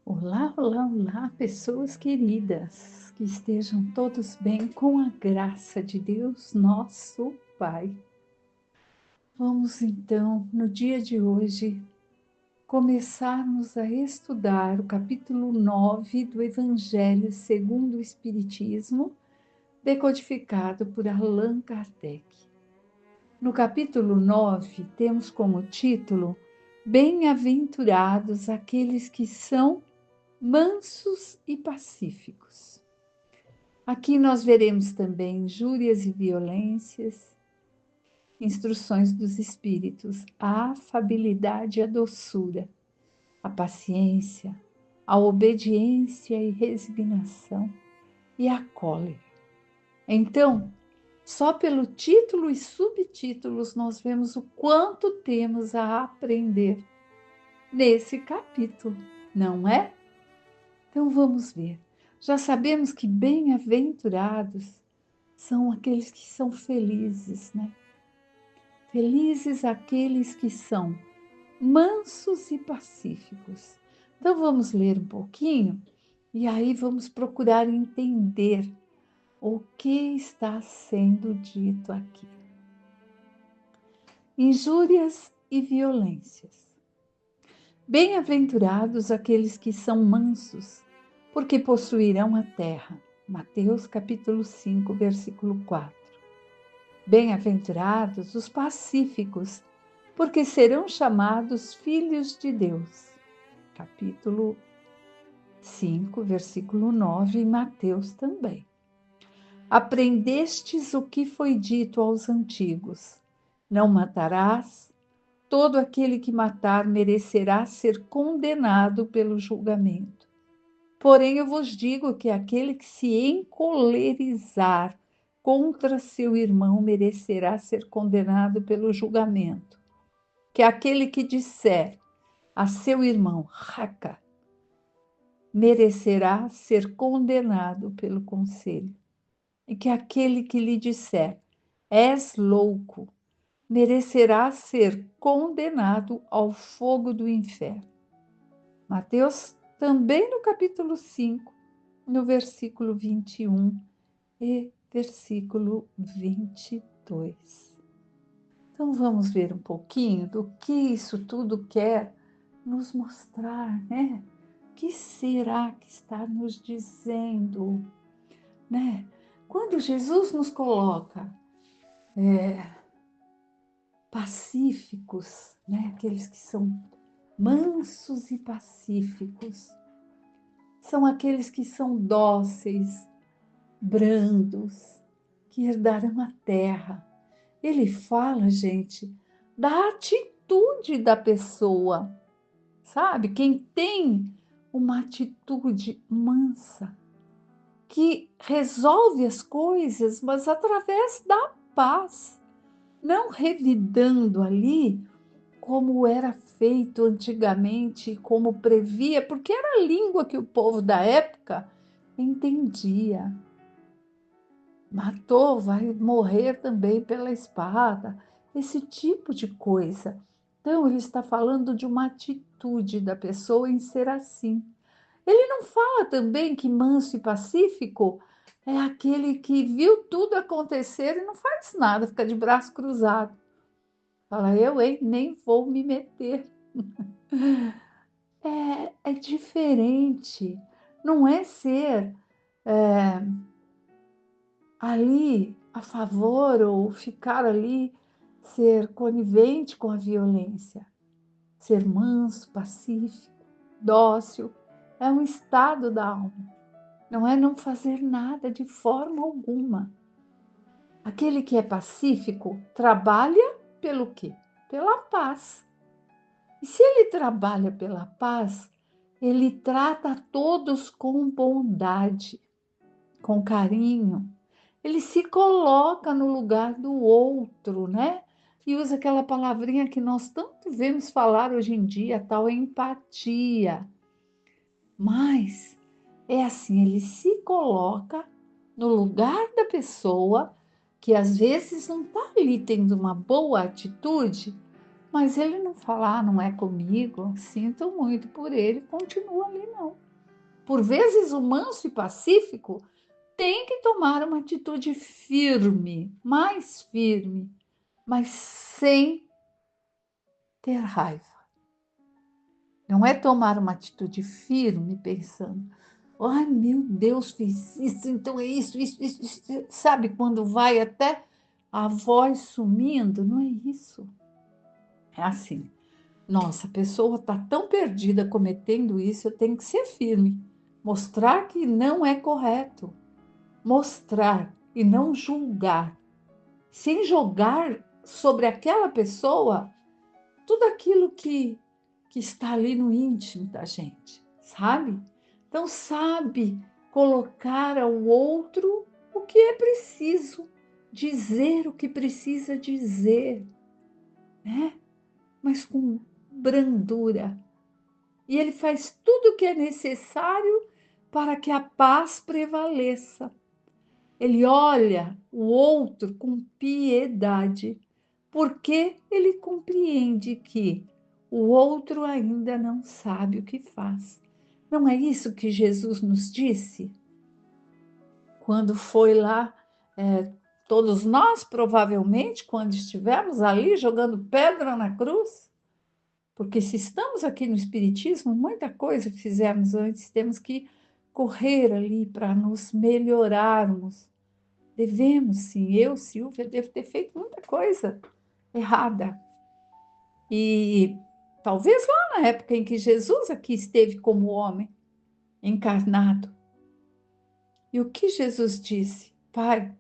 Olá, olá, olá, pessoas queridas, que estejam todos bem com a graça de Deus, nosso Pai. Vamos então, no dia de hoje, começarmos a estudar o capítulo 9 do Evangelho segundo o Espiritismo, decodificado por Allan Kardec. No capítulo 9, temos como título Bem-aventurados aqueles que são mansos e pacíficos. Aqui nós veremos também injúrias e violências, instruções dos espíritos, a afabilidade e a doçura, a paciência, a obediência e resignação e a cólera. Então, só pelo título e subtítulos nós vemos o quanto temos a aprender nesse capítulo, não é? Então vamos ver. Já sabemos que bem-aventurados são aqueles que são felizes, né? Felizes aqueles que são mansos e pacíficos. Então vamos ler um pouquinho e aí vamos procurar entender o que está sendo dito aqui. Injúrias e violências. Bem-aventurados aqueles que são mansos, porque possuirão a terra. Mateus capítulo 5, versículo 4. Bem-aventurados os pacíficos, porque serão chamados filhos de Deus. Capítulo 5, versículo 9, em Mateus também. Aprendestes o que foi dito aos antigos: não matarás, todo aquele que matar merecerá ser condenado pelo julgamento. Porém, eu vos digo que aquele que se encolerizar contra seu irmão merecerá ser condenado pelo julgamento. Que aquele que disser a seu irmão, raca, merecerá ser condenado pelo conselho. E que aquele que lhe disser, és louco, merecerá ser condenado ao fogo do inferno. Mateus, também no capítulo 5, no versículo 21 e versículo 22. Então vamos ver um pouquinho do que isso tudo quer nos mostrar, né? O que será que está nos dizendo, né? Quando Jesus nos coloca pacíficos, né? Aqueles que são mansos e pacíficos, são aqueles que são dóceis, brandos, que herdarão a terra. Ele fala, gente, da atitude da pessoa, sabe? Quem tem uma atitude mansa, que resolve as coisas, mas através da paz, não revidando ali como era feito antigamente, como previa, porque era a língua que o povo da época entendia. Matou, vai morrer também pela espada, esse tipo de coisa. Então, ele está falando de uma atitude da pessoa em ser assim. Ele não fala também que manso e pacífico é aquele que viu tudo acontecer e não faz nada, fica de braço cruzado. Fala, eu, hein, nem vou me meter. É diferente. Não é ser ali a favor ou ficar ali, ser conivente com a violência. Ser manso, pacífico, dócil, é um estado da alma. Não é não fazer nada de forma alguma. Aquele que é pacífico trabalha pelo quê? Pela paz. E se ele trabalha pela paz, ele trata a todos com bondade, com carinho. Ele se coloca no lugar do outro, né? E usa aquela palavrinha que nós tanto vemos falar hoje em dia, tal empatia. Mas é assim, ele se coloca no lugar da pessoa que às vezes não está ali tendo uma boa atitude, Mas ele não fala, não é comigo, sinto muito por ele, continua ali não. Por vezes o manso e pacífico tem que tomar uma atitude firme, mais firme, mas sem ter raiva. Não é tomar uma atitude firme pensando, ai meu Deus, fiz isso, então é isso. Sabe quando vai até a voz sumindo? Não é isso. É assim, nossa, a pessoa está tão perdida cometendo isso, eu tenho que ser firme, mostrar que não é correto, mostrar e não julgar, sem jogar sobre aquela pessoa tudo aquilo que está ali no íntimo da gente, sabe? Então, sabe colocar ao outro o que é preciso, dizer o que precisa dizer, né? Mas com brandura. E ele faz tudo o que é necessário para que a paz prevaleça. Ele olha o outro com piedade, porque ele compreende que o outro ainda não sabe o que faz. Não é isso que Jesus nos disse? Quando foi lá, todos nós, provavelmente, quando estivemos ali jogando pedra na cruz, porque se estamos aqui no Espiritismo, muita coisa que fizemos antes, temos que correr ali para nos melhorarmos. Devemos, sim. Eu, Silvia, devo ter feito muita coisa errada. E talvez lá na época em que Jesus aqui esteve como homem, encarnado. E o que Jesus disse? Pai,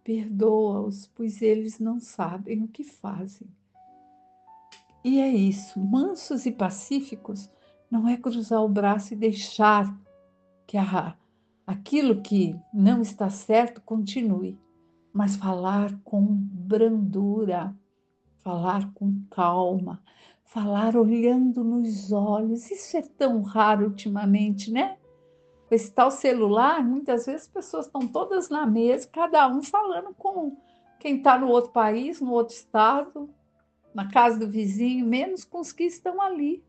perdoa-os, pois eles não sabem o que fazem. E é isso, mansos e pacíficos não é cruzar o braço e deixar que aquilo que não está certo continue, mas falar com brandura, falar com calma, falar olhando nos olhos. Isso é tão raro ultimamente, né? Com esse tal celular, muitas vezes as pessoas estão todas na mesa, cada um falando com quem está no outro país, no outro estado, na casa do vizinho, menos com os que estão ali.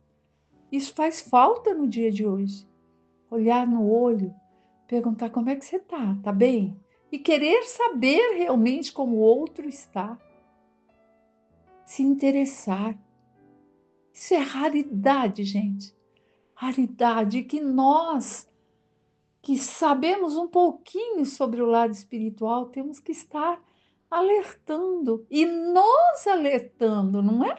Isso faz falta no dia de hoje. Olhar no olho, perguntar como é que você está, tá bem? E querer saber realmente como o outro está. Se interessar. Isso é raridade, gente. Raridade que nós, que sabemos um pouquinho sobre o lado espiritual, temos que estar alertando. E nós alertando, não é?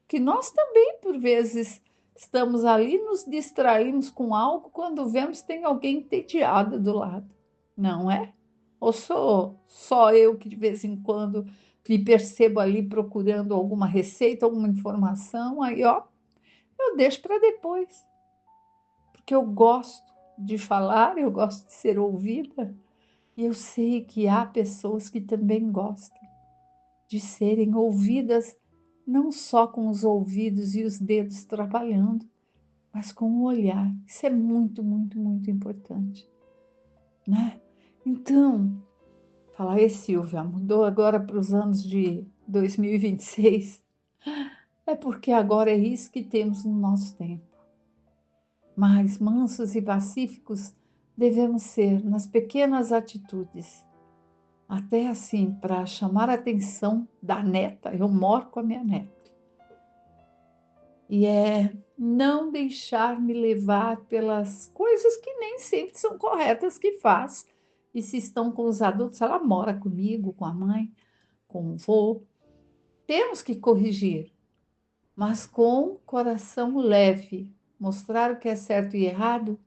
Que nós também, por vezes, estamos ali, nos distraímos com algo quando vemos que tem alguém entediado do lado, não é? Ou sou só eu que de vez em quando me percebo ali procurando alguma receita, alguma informação, aí ó, eu deixo para depois, porque eu gosto de falar, eu gosto de ser ouvida, e eu sei que há pessoas que também gostam de serem ouvidas, não só com os ouvidos e os dedos trabalhando, mas com o olhar. Isso é muito, muito, muito importante, né? Então, falar, aí, Silvia, mudou agora para os anos de 2026. É porque agora é isso que temos no nosso tempo. Mas mansos e pacíficos devemos ser nas pequenas atitudes, até assim, para chamar a atenção da neta. Eu moro com a minha neta. E é não deixar me levar pelas coisas que nem sempre são corretas que faz. E se estão com os adultos, ela mora comigo, com a mãe, com o vô. Temos que corrigir, mas com coração leve. Mostrar o que é certo e errado,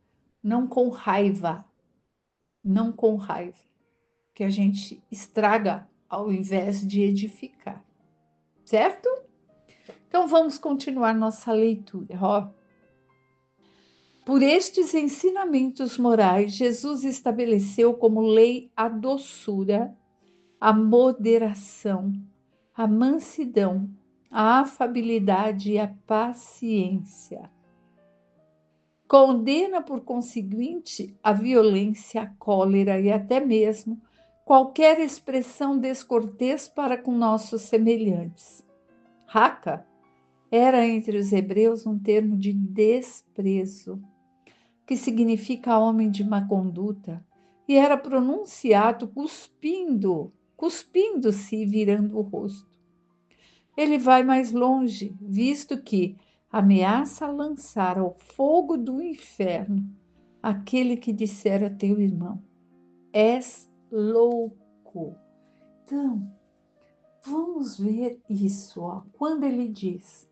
não com raiva, não com raiva, que a gente estraga ao invés de edificar, certo? Então vamos continuar nossa leitura. Ó. Por estes ensinamentos morais, Jesus estabeleceu como lei a doçura, a moderação, a mansidão, a afabilidade e a paciência. Condena, por conseguinte, a violência, a cólera e até mesmo qualquer expressão descortês para com nossos semelhantes. Raca era entre os hebreus um termo de desprezo, que significa homem de má conduta, e era pronunciado cuspindo-se e virando o rosto. Ele vai mais longe, visto que ameaça lançar ao fogo do inferno aquele que disser a teu irmão: és louco. Então, vamos ver isso, ó. Quando ele diz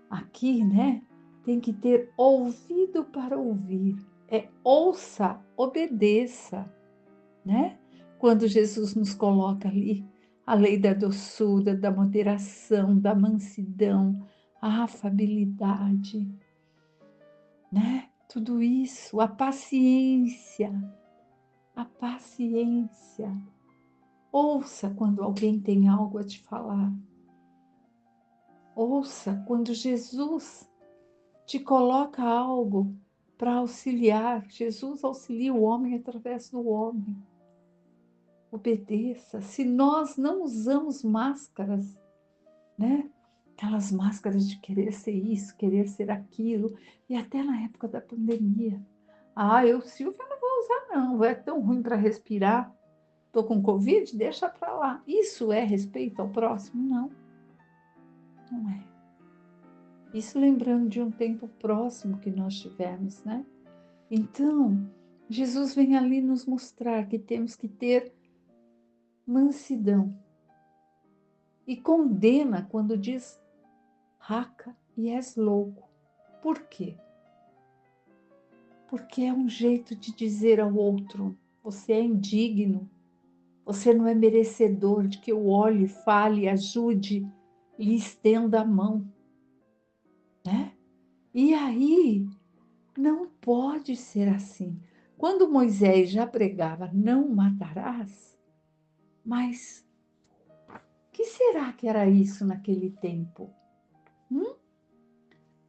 aqui, né? Tem que ter ouvido para ouvir. É ouça, obedeça, né? Quando Jesus nos coloca ali a lei da doçura, da moderação, da mansidão, a afabilidade, né? Tudo isso, a paciência, a paciência. Ouça quando alguém tem algo a te falar. Ouça quando Jesus te coloca algo para auxiliar. Jesus auxilia o homem através do homem. Obedeça. Se nós não usamos máscaras, né? Aquelas máscaras de querer ser isso, querer ser aquilo, e até na época da pandemia. Ah, Silvia, não vou usar não, é tão ruim para respirar. Estou com Covid, deixa para lá. Isso é respeito ao próximo? Não, não é. Isso lembrando de um tempo próximo que nós tivemos, né? Então, Jesus vem ali nos mostrar que temos que ter mansidão. E condena quando diz raca e és louco. Por quê? Porque é um jeito de dizer ao outro: você é indigno, você não é merecedor de que eu olhe, fale, ajude, lhe estenda a mão, né? E aí, não pode ser assim. Quando Moisés já pregava, não matarás, mas o que será que era isso naquele tempo?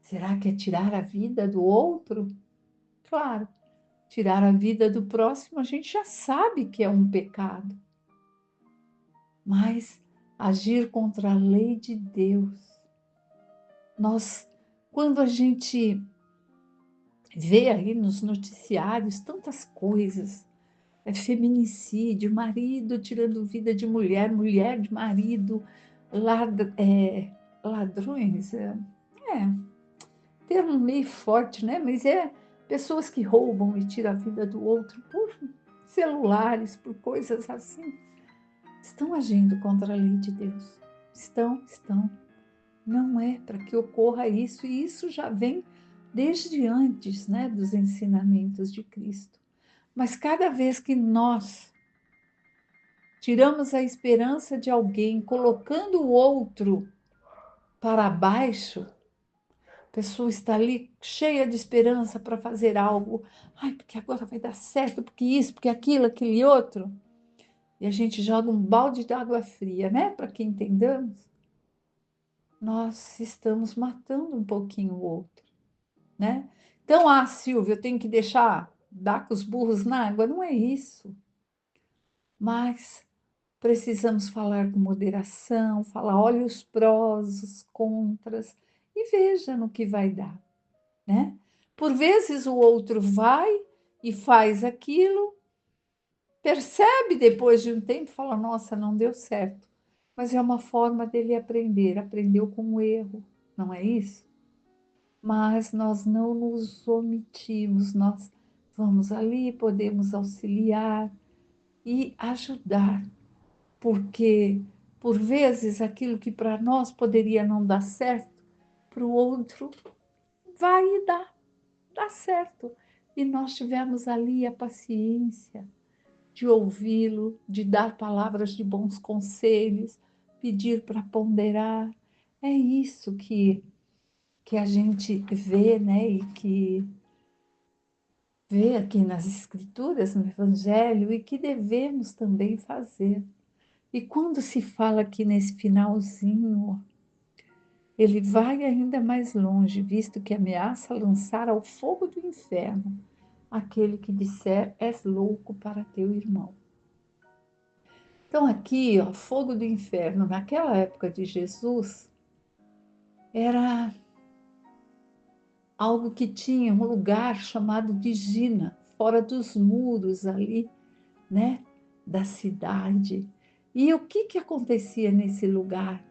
Será que é tirar a vida do outro? Claro, tirar a vida do próximo a gente já sabe que é um pecado. Mas agir contra a lei de Deus. Quando a gente vê aí nos noticiários tantas coisas, feminicídio, marido tirando vida de mulher, mulher de marido, ladrões, termo meio forte, né? Mas é pessoas que roubam e tiram a vida do outro por celulares, por coisas assim. Estão agindo contra a lei de Deus. Estão. Não é para que ocorra isso, e isso já vem desde antes, né, dos ensinamentos de Cristo. Mas cada vez que nós tiramos a esperança de alguém, colocando o outro para baixo, a pessoa está ali cheia de esperança para fazer algo. Ai, porque agora vai dar certo, porque isso, porque aquilo, aquele outro. E a gente joga um balde de água fria, né? Para que entendamos. Nós estamos matando um pouquinho o outro, né? Então, Silvia, eu tenho que dar com os burros na água. Não é isso. Mas precisamos falar com moderação, falar, olha os prós, os contras, e veja no que vai dar, né? Por vezes o outro vai e faz aquilo, percebe depois de um tempo, fala, nossa, não deu certo. Mas é uma forma dele aprender, aprendeu com o erro, não é isso? Mas nós não nos omitimos, nós vamos ali, podemos auxiliar e ajudar, porque por vezes aquilo que para nós poderia não dar certo, para o outro vai e dá certo. E nós tivemos ali a paciência de ouvi-lo, de dar palavras de bons conselhos, pedir para ponderar. É isso que a gente vê, né? E que vê aqui nas Escrituras, no Evangelho, e que devemos também fazer. E quando se fala aqui nesse finalzinho, ele vai ainda mais longe, visto que ameaça lançar ao fogo do inferno aquele que disser és louco para teu irmão. Então aqui, ó, fogo do inferno, naquela época de Jesus, era algo que tinha um lugar chamado de Gina, fora dos muros ali, né, da cidade. E o que que acontecia nesse lugar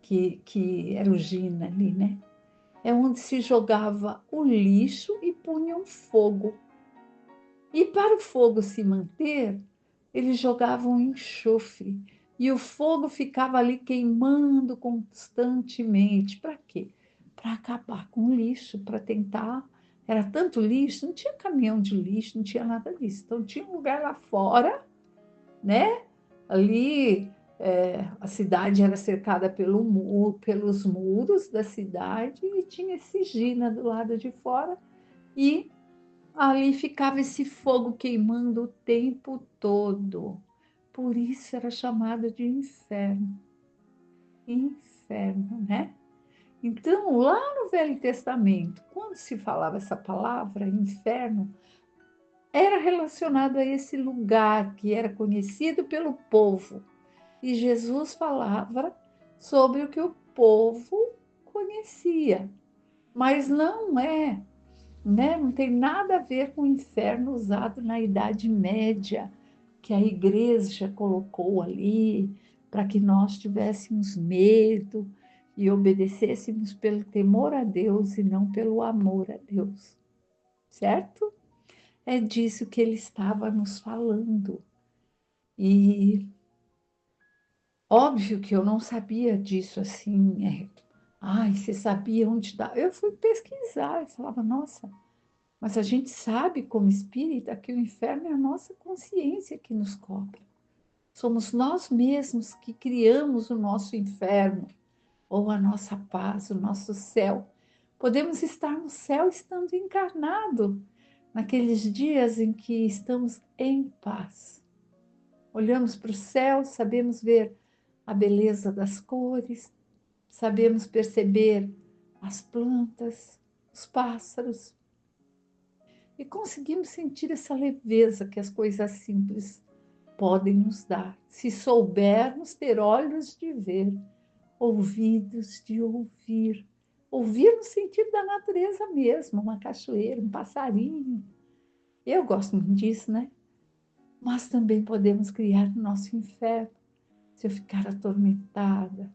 que era o Gina ali, né? É onde se jogava o lixo e punha um fogo. E para o fogo se manter, eles jogavam enxofre. E o fogo ficava ali queimando constantemente. Para quê? Para acabar com o lixo, para tentar. Era tanto lixo, não tinha caminhão de lixo, não tinha nada disso. Então tinha um lugar lá fora, né? Ali a cidade era cercada pelos muros da cidade e tinha esse Gina do lado de fora. E ali ficava esse fogo queimando o tempo todo. Por isso era chamado de inferno. Inferno, né? Então, lá no Velho Testamento, quando se falava essa palavra, inferno, era relacionado a esse lugar que era conhecido pelo povo. E Jesus falava sobre o que o povo conhecia. Mas não é, né? Não tem nada a ver com o inferno usado na Idade Média, que a igreja colocou ali para que nós tivéssemos medo e obedecêssemos pelo temor a Deus e não pelo amor a Deus, certo? É disso que ele estava nos falando. E óbvio que eu não sabia disso assim. Ai, você sabia onde está? Eu fui pesquisar e falava, nossa, mas a gente sabe, como espírita, que o inferno é a nossa consciência que nos cobra. Somos nós mesmos que criamos o nosso inferno, ou a nossa paz, o nosso céu. Podemos estar no céu estando encarnado, naqueles dias em que estamos em paz. Olhamos para o céu, sabemos ver a beleza das cores, sabemos perceber as plantas, os pássaros, e conseguimos sentir essa leveza que as coisas simples podem nos dar, se soubermos ter olhos de ver, ouvidos de ouvir. Ouvir no sentido da natureza mesmo, uma cachoeira, um passarinho. Eu gosto muito disso, né? Mas também podemos criar o nosso inferno se eu ficar atormentada,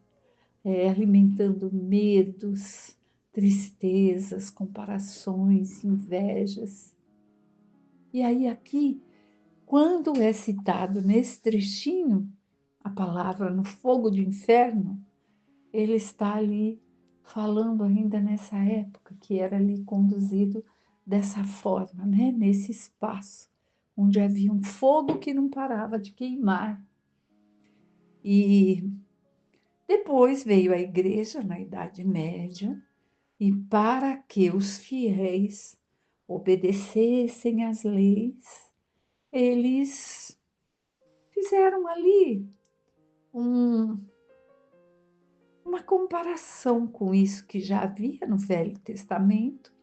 alimentando medos, tristezas, comparações, invejas. E aí, aqui, quando é citado nesse trechinho a palavra no fogo do inferno, ele está ali falando ainda nessa época que era ali conduzido dessa forma, né? Nesse espaço onde havia um fogo que não parava de queimar. E depois veio a igreja na Idade Média, e para que os fiéis obedecessem às leis, eles fizeram ali um, uma comparação com isso que já havia no Velho Testamento,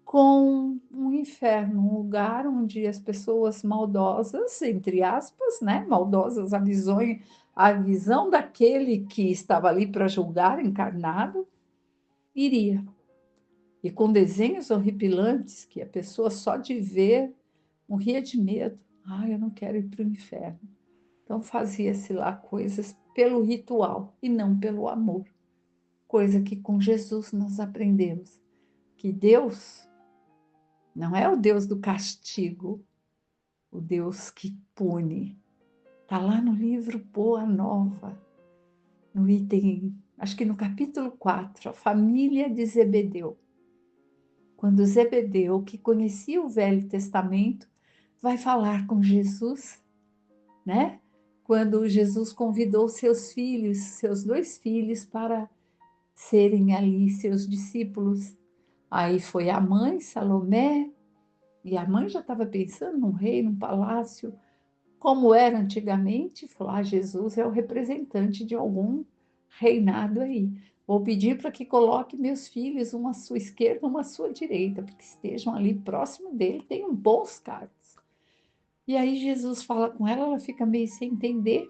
com um inferno, um lugar onde as pessoas maldosas, entre aspas, né, maldosas a visão daquele que estava ali para julgar encarnado, iria. E com desenhos horripilantes que a pessoa só de ver morria de medo. Ah, eu não quero ir para o inferno. Então fazia-se lá coisas pelo ritual e não pelo amor. Coisa que com Jesus nós aprendemos que Deus não é o Deus do castigo, o Deus que pune. Está lá no livro Boa Nova, no item, acho que no capítulo 4, a família de Zebedeu. Quando Zebedeu, que conhecia o Velho Testamento, vai falar com Jesus, né? Quando Jesus convidou seus filhos, seus dois filhos, para serem ali seus discípulos. Aí foi a mãe, Salomé, e a mãe já estava pensando num rei, num palácio, como era antigamente. Falou: ah, Jesus é o representante de algum reinado aí. Vou pedir para que coloque meus filhos, uma à sua esquerda, uma à sua direita, porque estejam ali próximo dele, tenham bons cargos. E aí Jesus fala com ela, ela fica meio sem entender,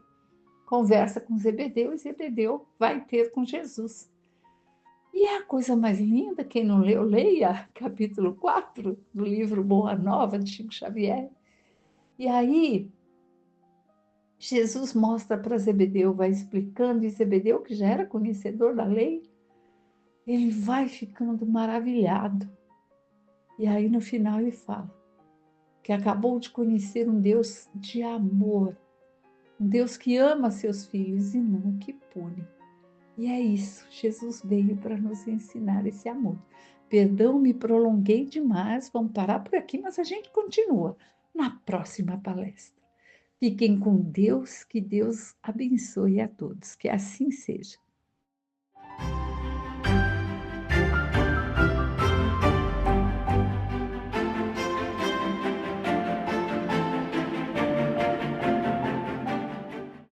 conversa com Zebedeu, e Zebedeu vai ter com Jesus. E é a coisa mais linda, quem não leu, leia, capítulo 4 do livro Boa Nova, de Chico Xavier. E aí, Jesus mostra para Zebedeu, vai explicando, e Zebedeu, que já era conhecedor da lei, ele vai ficando maravilhado. E aí, no final, ele fala que acabou de conhecer um Deus de amor, um Deus que ama seus filhos e não que pune. E é isso, Jesus veio para nos ensinar esse amor. Perdão, me prolonguei demais, vamos parar por aqui, mas a gente continua na próxima palestra. Fiquem com Deus, que Deus abençoe a todos, que assim seja.